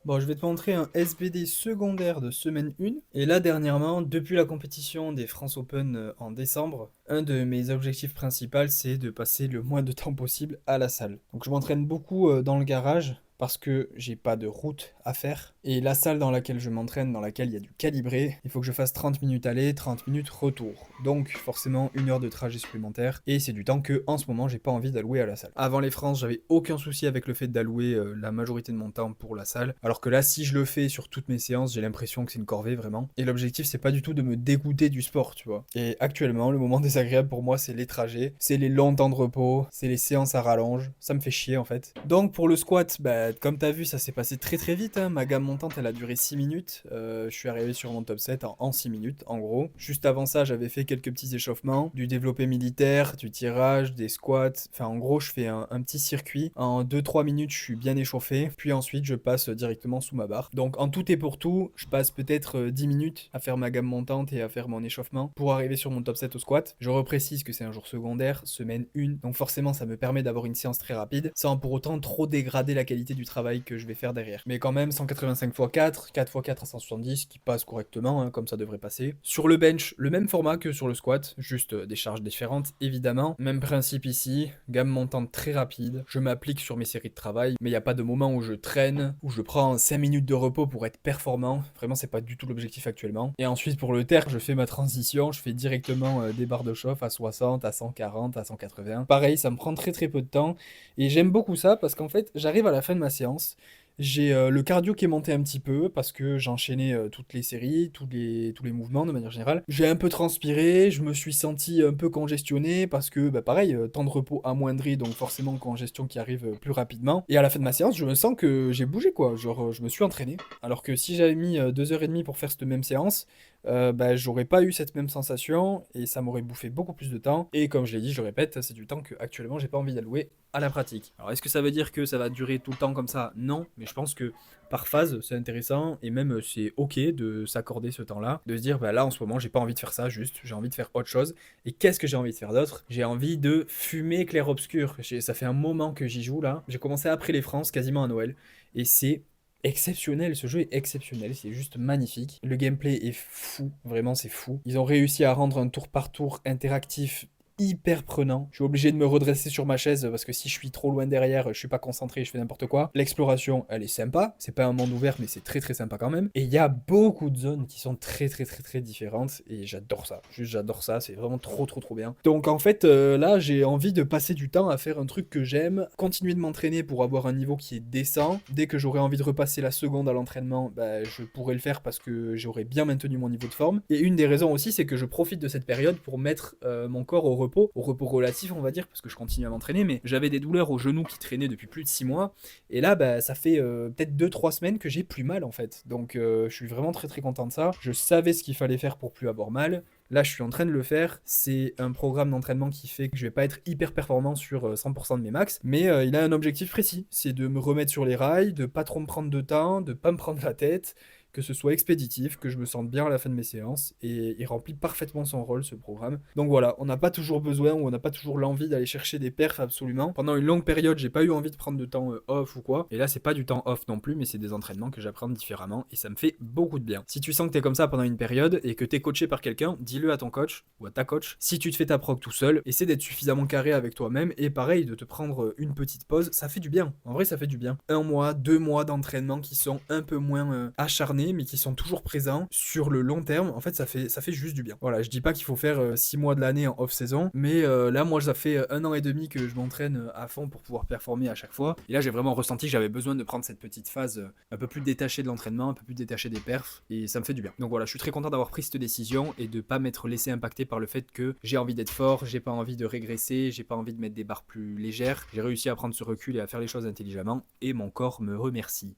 Bon, je vais te montrer un SBD secondaire de semaine 1. Et là, dernièrement, depuis la compétition des France Open en décembre, un de mes objectifs principaux, c'est de passer le moins de temps possible à la salle. Donc, je m'entraîne beaucoup dans le garage parce que j'ai pas de route à faire. Et la salle dans laquelle je m'entraîne, dans laquelle il y a du calibré, il faut que je fasse 30 minutes aller, 30 minutes retour. Donc, forcément, 1 heure de trajet supplémentaire. Et c'est du temps que, en ce moment, j'ai pas envie d'allouer à la salle. Avant les France, j'avais aucun souci avec le fait d'allouer la majorité de mon temps pour la salle. Alors que là, si je le fais sur toutes mes séances, j'ai l'impression que c'est une corvée vraiment. Et l'objectif, c'est pas du tout de me dégoûter du sport, tu vois. Et actuellement, le moment désagréable pour moi, c'est les trajets, c'est les longs temps de repos, c'est les séances à rallonge. Ça me fait chier en fait. Donc pour le squat, bah, comme t'as vu, ça s'est passé très très vite, hein. Ma gamme montante, elle a duré 6 minutes. Je suis arrivé sur mon top 7 en 6 minutes, en gros. Juste avant ça, j'avais fait quelques petits échauffements, du développé militaire, du tirage, des squats. Enfin, en gros, je fais un petit circuit. En 2-3 minutes, je suis bien échauffé. Puis ensuite, je passe directement sous ma barre. Donc en tout et pour tout, je passe peut-être 10 minutes à faire ma gamme montante et à faire mon échauffement pour arriver sur mon top 7 au squat. Je reprécise que c'est un jour secondaire, semaine 1. Donc forcément, ça me permet d'avoir une séance très rapide sans pour autant trop dégrader la qualité du travail que je vais faire derrière. Mais quand même, 185 x 4, 4 x 4 à 170 qui passe correctement, hein, comme ça devrait passer. Sur le bench, le même format que sur le squat, juste des charges différentes évidemment. Même principe ici, gamme montante très rapide. Je m'applique sur mes séries de travail, mais il n'y a pas de moment où je traîne, où je prends 5 minutes de repos pour être performant. Vraiment, c'est pas du tout l'objectif actuellement. Et ensuite, pour le terre, je fais ma transition, je fais directement des barres de chauffe à 60, à 140, à 180. Pareil, ça me prend très très peu de temps. Et j'aime beaucoup ça parce qu'en fait, j'arrive à la fin de ma séance. J'ai le cardio qui est monté un petit peu parce que j'enchaînais toutes les séries, tous les mouvements de manière générale. J'ai un peu transpiré, je me suis senti un peu congestionné parce que, bah, pareil, temps de repos amoindri, donc forcément congestion qui arrive plus rapidement. Et à la fin de ma séance, je me sens que j'ai bougé quoi, genre je me suis entraîné. Alors que si j'avais mis 2 heures et demie pour faire cette même séance, bah, j'aurais pas eu cette même sensation et ça m'aurait bouffé beaucoup plus de temps. Et comme je l'ai dit, je le répète, c'est du temps que actuellement j'ai pas envie d'allouer à la pratique. Alors est-ce que ça veut dire que ça va durer tout le temps comme ça? Non, mais je pense que par phase c'est intéressant et même c'est ok de s'accorder ce temps-là, de se dire bah là en ce moment j'ai pas envie de faire ça, juste j'ai envie de faire autre chose. Et qu'est-ce que j'ai envie de faire d'autre? J'ai envie de fumer clair-obscur. Ça fait un moment que j'y joue là. J'ai commencé après les France, quasiment à Noël, et c'est exceptionnel, ce jeu est exceptionnel, c'est juste magnifique. Le gameplay est fou, vraiment c'est fou. Ils ont réussi à rendre un tour par tour interactif hyper prenant. Je suis obligé de me redresser sur ma chaise parce que si je suis trop loin derrière, je suis pas concentré, je fais n'importe quoi. L'exploration, elle est sympa. C'est pas un monde ouvert, mais c'est très très sympa quand même. Et il y a beaucoup de zones qui sont très très très très différentes et j'adore ça. Juste j'adore ça, c'est vraiment trop trop trop bien. Donc en fait, là, j'ai envie de passer du temps à faire un truc que j'aime, continuer de m'entraîner pour avoir un niveau qui est décent. Dès que j'aurai envie de repasser la seconde à l'entraînement, bah, je pourrai le faire parce que j'aurai bien maintenu mon niveau de forme. Et une des raisons aussi, c'est que je profite de cette période pour mettre mon corps au repos relatif, on va dire, parce que je continue à m'entraîner, mais j'avais des douleurs au genou qui traînaient depuis plus de 6 mois, et là, bah, ça fait peut-être 2-3 semaines que j'ai plus mal, en fait. Donc, je suis vraiment très très content de ça. Je savais ce qu'il fallait faire pour plus avoir mal. Là, je suis en train de le faire. C'est un programme d'entraînement qui fait que je vais pas être hyper performant sur 100% de mes max, mais il a un objectif précis. C'est de me remettre sur les rails, de pas trop me prendre de temps, de pas me prendre la tête, que ce soit expéditif, que je me sente bien à la fin de mes séances, et il remplit parfaitement son rôle, ce programme. Donc voilà, on n'a pas toujours besoin ou on n'a pas toujours l'envie d'aller chercher des perfs absolument. Pendant une longue période, j'ai pas eu envie de prendre de temps off ou quoi, et là c'est pas du temps off non plus, mais c'est des entraînements que j'apprends différemment, et ça me fait beaucoup de bien. Si tu sens que t'es comme ça pendant une période, et que t'es coaché par quelqu'un, dis-le à ton coach, ou à ta coach. Si tu te fais ta prog tout seul, essaie d'être suffisamment carré avec toi-même, et pareil, de te prendre une petite pause, ça fait du bien. En vrai, ça fait du bien. 1 mois, 2 mois d'entraînement qui sont un peu moins acharnés, mais qui sont toujours présents sur le long terme. En fait, ça fait juste du bien. Voilà, je dis pas qu'il faut faire 6 mois de l'année en off-saison, mais là, moi, ça fait 1 an et demi que je m'entraîne à fond pour pouvoir performer à chaque fois. Et là, j'ai vraiment ressenti que j'avais besoin de prendre cette petite phase un peu plus détachée de l'entraînement, un peu plus détachée des perfs, et ça me fait du bien. Donc voilà, je suis très content d'avoir pris cette décision et de pas m'être laissé impacter par le fait que j'ai envie d'être fort, j'ai pas envie de régresser, j'ai pas envie de mettre des barres plus légères. J'ai réussi à prendre ce recul et à faire les choses intelligemment, et mon corps me remercie.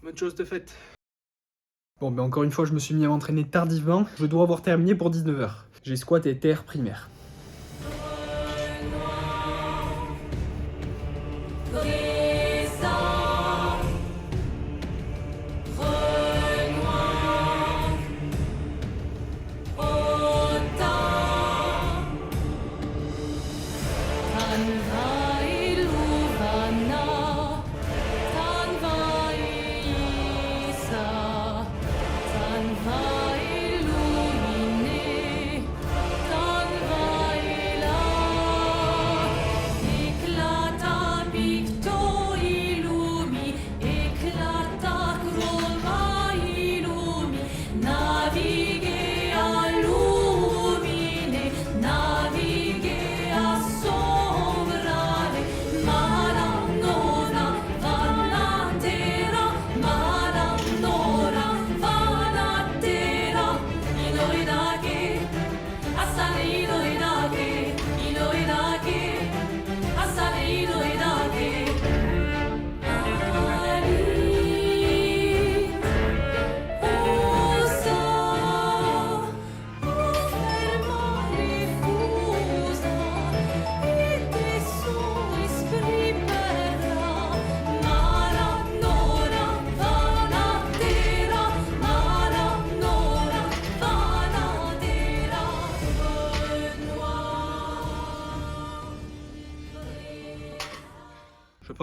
Bonne chose de faite. Bon, ben encore une fois, je me suis mis à m'entraîner tardivement. Je dois avoir terminé pour 19h. J'ai squat et terre primaire.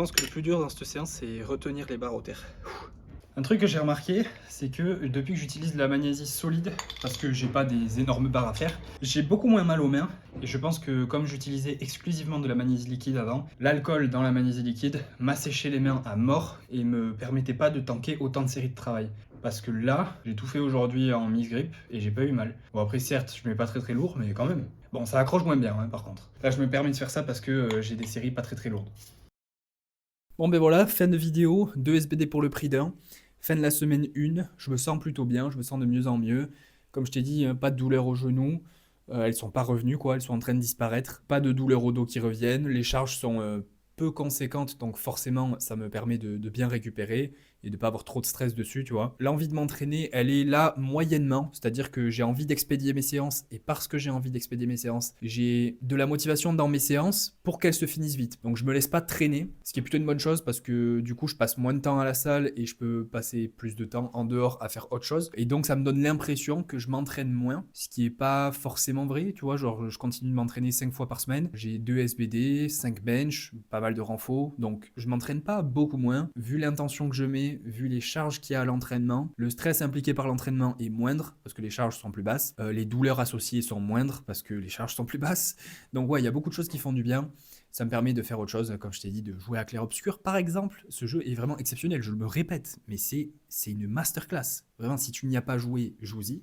pense que le plus dur dans cette séance, c'est retenir les barres au terre. Un truc que j'ai remarqué, c'est que depuis que j'utilise de la magnésie solide, parce que j'ai pas des énormes barres à faire, j'ai beaucoup moins mal aux mains. Et je pense que comme j'utilisais exclusivement de la magnésie liquide avant, l'alcool dans la magnésie liquide m'asséchait les mains à mort et me permettait pas de tanker autant de séries de travail. Parce que là, j'ai tout fait aujourd'hui en mise grip et j'ai pas eu mal. Bon après certes, je mets pas très lourd, mais quand même. Bon, ça accroche moins bien par contre. Là, je me permets de faire ça parce que j'ai des séries pas très lourdes. Bon ben voilà, fin de vidéo, 2 SBD pour le prix d'un. Fin de la semaine 1, je me sens plutôt bien, je me sens de mieux en mieux. Comme je t'ai dit, pas de douleur au genou, elles sont pas revenues quoi, elles sont en train de disparaître. Pas de douleur au dos qui reviennent, les charges sont peu conséquentes, donc forcément ça me permet de bien récupérer et de pas avoir trop de stress dessus, tu vois. L'envie de m'entraîner, elle est là moyennement, c'est-à-dire que j'ai envie d'expédier mes séances et parce que j'ai envie d'expédier mes séances, j'ai de la motivation dans mes séances pour qu'elles se finissent vite. Donc je me laisse pas traîner, ce qui est plutôt une bonne chose parce que du coup je passe moins de temps à la salle et je peux passer plus de temps en dehors à faire autre chose. Et donc ça me donne l'impression que je m'entraîne moins, ce qui est pas forcément vrai, tu vois, genre je continue de m'entraîner 5 fois par semaine, j'ai 2 SBD, 5 bench, pas mal de renfo, donc je m'entraîne pas beaucoup moins, vu l'intention que je mets, vu les charges qu'il y a à l'entraînement, le stress impliqué par l'entraînement est moindre parce que les charges sont plus basses, les douleurs associées sont moindres parce que les charges sont plus basses. Donc ouais, il y a beaucoup de choses qui font du bien. Ça me permet de faire autre chose, comme je t'ai dit, de jouer à clair-obscur. Par exemple, ce jeu est vraiment exceptionnel, je me répète, mais c'est une masterclass. Vraiment, si tu n'y as pas joué, joue-y.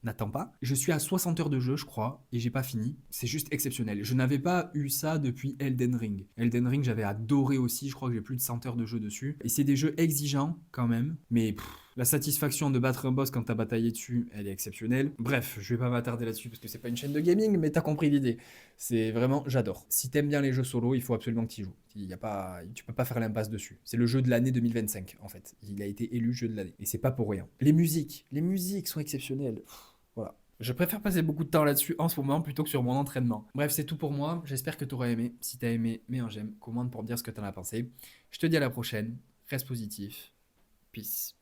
N'attends pas. Je suis à 60 heures de jeu, je crois, et j'ai pas fini. C'est juste exceptionnel. Je n'avais pas eu ça depuis Elden Ring. Elden Ring, j'avais adoré aussi, je crois que j'ai plus de 100 heures de jeu dessus. Et c'est des jeux exigeants quand même, mais la satisfaction de battre un boss quand t'as bataillé dessus, elle est exceptionnelle. Bref, je vais pas m'attarder là-dessus parce que c'est pas une chaîne de gaming, mais t'as compris l'idée. C'est vraiment, j'adore. Si t'aimes bien les jeux solo, il faut absolument que tu y joues. Tu peux pas faire l'impasse dessus. C'est le jeu de l'année 2025, en fait. Il a été élu jeu de l'année. Et c'est pas pour rien. Les musiques sont exceptionnelles. Voilà. Je préfère passer beaucoup de temps là-dessus en ce moment plutôt que sur mon entraînement. Bref, c'est tout pour moi. J'espère que tu auras aimé. Si tu as aimé, mets un j'aime, commente pour dire ce que tu en as pensé. Je te dis à la prochaine. Reste positif. Peace.